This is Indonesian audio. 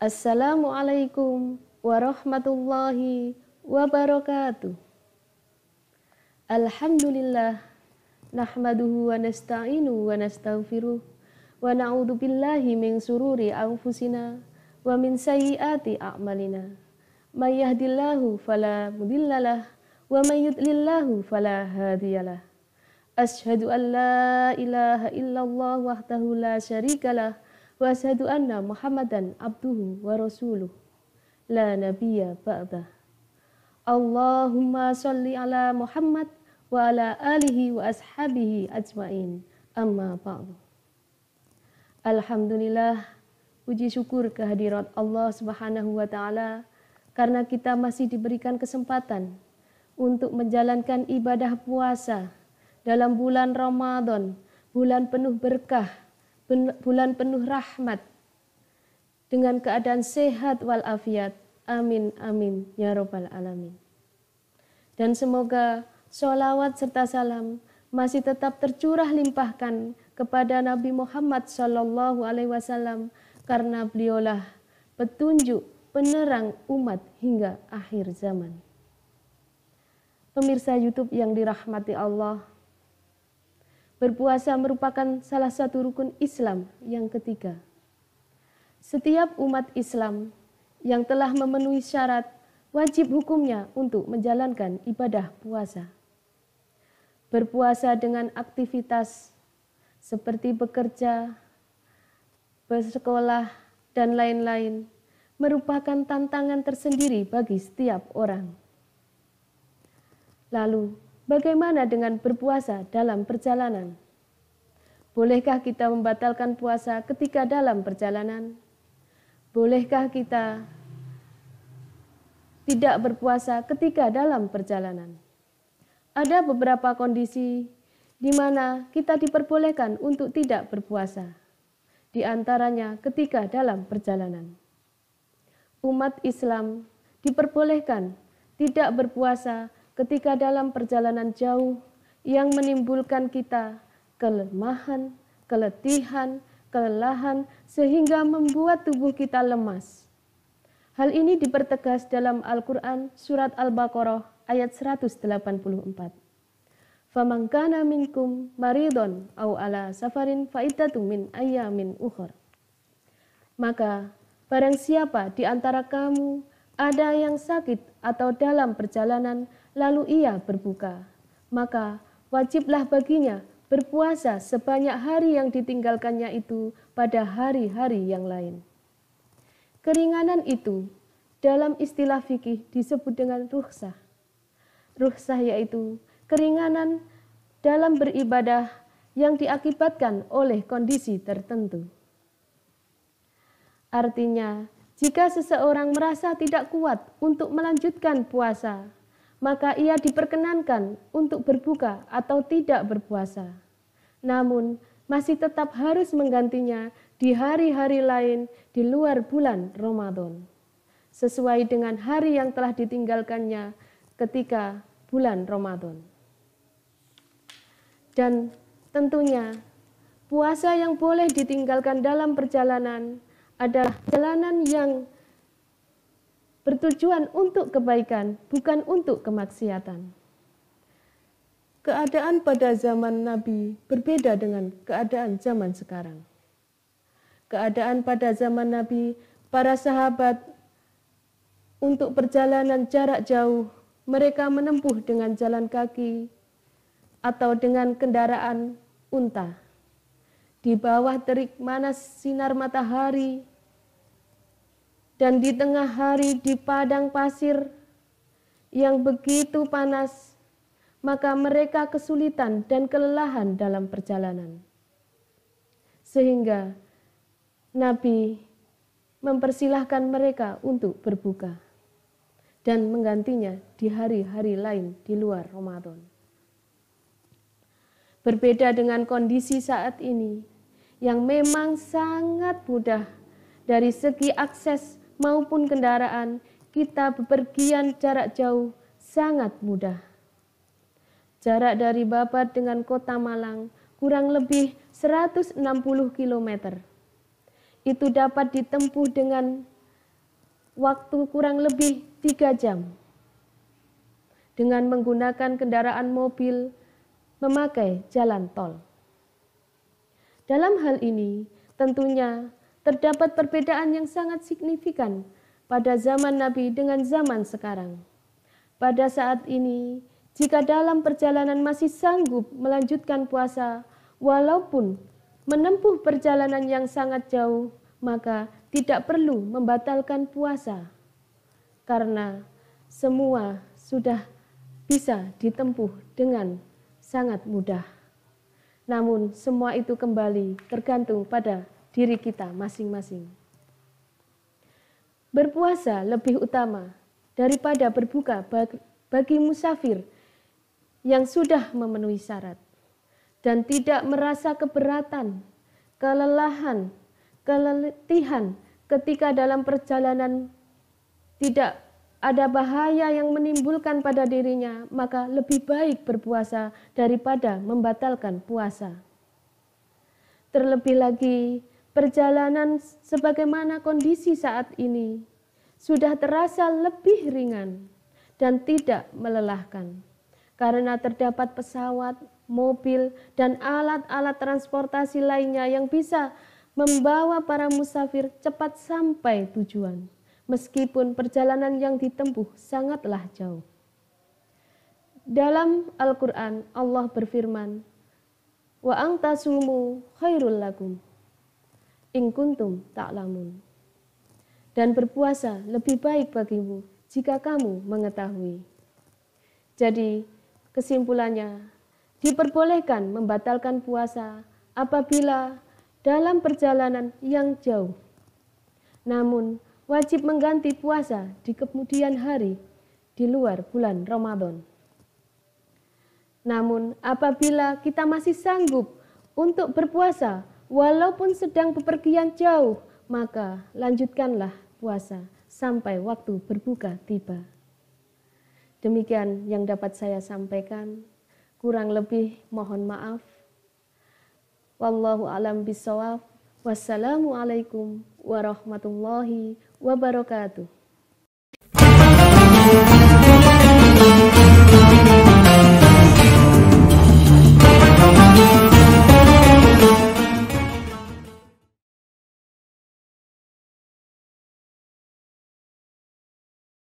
Assalamualaikum warahmatullahi wabarakatuh. Alhamdulillah, nahmaduhu wa nasta'inu wa nastaghfiruh wa na'udzu billahi min sururi anfusina wa min sayyiati a'malina. May yahdihillahu fala mudhillalah wa may yudlillahu fala hadiyalah. Asyhadu an la ilaha illallah wahdahu la syarikalah wa asyhadu anna Muhammadan abduhu wa rasuluh la nabiyya ba'dah. Allahumma sholli ala Muhammad wa ala alihi wa ashabihi ajmain. Amma ba'du. Alhamdulillah, puji syukur kehadirat Allah Subhanahu wa taala karena kita masih diberikan kesempatan untuk menjalankan ibadah puasa dalam bulan Ramadan, bulan penuh berkah, bulan penuh rahmat, dengan keadaan sehat walafiat. Amin, amin, ya Rabbal Alamin. Dan semoga sholawat serta salam masih tetap tercurah limpahkan kepada Nabi Muhammad SAW, karena beliaulah petunjuk penerang umat hingga akhir zaman. Pemirsa YouTube yang dirahmati Allah, berpuasa merupakan salah satu rukun Islam yang ketiga. Setiap umat Islam yang telah memenuhi syarat wajib hukumnya untuk menjalankan ibadah puasa. Berpuasa dengan aktivitas seperti bekerja, bersekolah, dan lain-lain merupakan tantangan tersendiri bagi setiap orang. Lalu, bagaimana dengan berpuasa dalam perjalanan? Bolehkah kita membatalkan puasa ketika dalam perjalanan? Bolehkah kita tidak berpuasa ketika dalam perjalanan? Ada beberapa kondisi di mana kita diperbolehkan untuk tidak berpuasa, di antaranya ketika dalam perjalanan. Umat Islam diperbolehkan tidak berpuasa ketika dalam perjalanan jauh yang menimbulkan kita kelemahan, keletihan, kelelahan, sehingga membuat tubuh kita lemas. Hal ini dipertegas dalam Al-Quran surat Al-Baqarah ayat 184. Faman kana minkum maridon aw ala safarin fa'iddatun min ayyamin ukhar. Maka barang siapa di antara kamu ada yang sakit atau dalam perjalanan lalu ia berbuka, maka wajiblah baginya berpuasa sebanyak hari yang ditinggalkannya itu pada hari-hari yang lain. Keringanan itu dalam istilah fikih disebut dengan rukhsah. Rukhsah yaitu keringanan dalam beribadah yang diakibatkan oleh kondisi tertentu. Artinya, jika seseorang merasa tidak kuat untuk melanjutkan puasa, maka ia diperkenankan untuk berbuka atau tidak berpuasa. Namun, masih tetap harus menggantinya di hari-hari lain di luar bulan Ramadan, sesuai dengan hari yang telah ditinggalkannya ketika bulan Ramadan. Dan tentunya, puasa yang boleh ditinggalkan dalam perjalanan adalah perjalanan yang bertujuan untuk kebaikan, bukan untuk kemaksiatan. Keadaan pada zaman Nabi berbeda dengan keadaan zaman sekarang. Keadaan pada zaman Nabi, para sahabat untuk perjalanan jarak jauh, mereka menempuh dengan jalan kaki atau dengan kendaraan unta. Di bawah terik panas sinar matahari, dan di tengah hari di padang pasir yang begitu panas, maka mereka kesulitan dan kelelahan dalam perjalanan. Sehingga Nabi mempersilahkan mereka untuk berbuka dan menggantinya di hari-hari lain di luar Ramadan. Berbeda dengan kondisi saat ini yang memang sangat mudah dari segi akses maupun kendaraan, kita bepergian jarak jauh sangat mudah. Jarak dari Babat dengan kota Malang kurang lebih 160 km. Itu dapat ditempuh dengan waktu kurang lebih 3 jam dengan menggunakan kendaraan mobil memakai jalan tol. Dalam hal ini, tentunya terdapat perbedaan yang sangat signifikan pada zaman Nabi dengan zaman sekarang. Pada saat ini, jika dalam perjalanan masih sanggup melanjutkan puasa, walaupun menempuh perjalanan yang sangat jauh, maka tidak perlu membatalkan puasa, karena semua sudah bisa ditempuh dengan sangat mudah. Namun semua itu kembali tergantung pada diri kita masing-masing. Berpuasa lebih utama daripada berbuka bagi musafir yang sudah memenuhi syarat dan tidak merasa keberatan, kelelahan, keletihan ketika dalam perjalanan tidak ada bahaya yang menimbulkan pada dirinya, maka lebih baik berpuasa daripada membatalkan puasa. Terlebih lagi, perjalanan sebagaimana kondisi saat ini sudah terasa lebih ringan dan tidak melelahkan, karena terdapat pesawat, mobil, dan alat-alat transportasi lainnya yang bisa membawa para musafir cepat sampai tujuan, meskipun perjalanan yang ditempuh sangatlah jauh. Dalam Al-Quran, Allah berfirman, "Wa antasumu khairul lakum, in kuntum ta'lamun." Dan berpuasa lebih baik bagimu jika kamu mengetahui. Jadi, kesimpulannya, diperbolehkan membatalkan puasa apabila dalam perjalanan yang jauh. Namun, wajib mengganti puasa di kemudian hari di luar bulan Ramadan. Namun, apabila kita masih sanggup untuk berpuasa walaupun sedang bepergian jauh, maka lanjutkanlah puasa sampai waktu berbuka tiba. Demikian yang dapat saya sampaikan. Kurang lebih mohon maaf. Wallahu a'lam bishawab. Wassalamualaikum warahmatullahi wabarakatuh.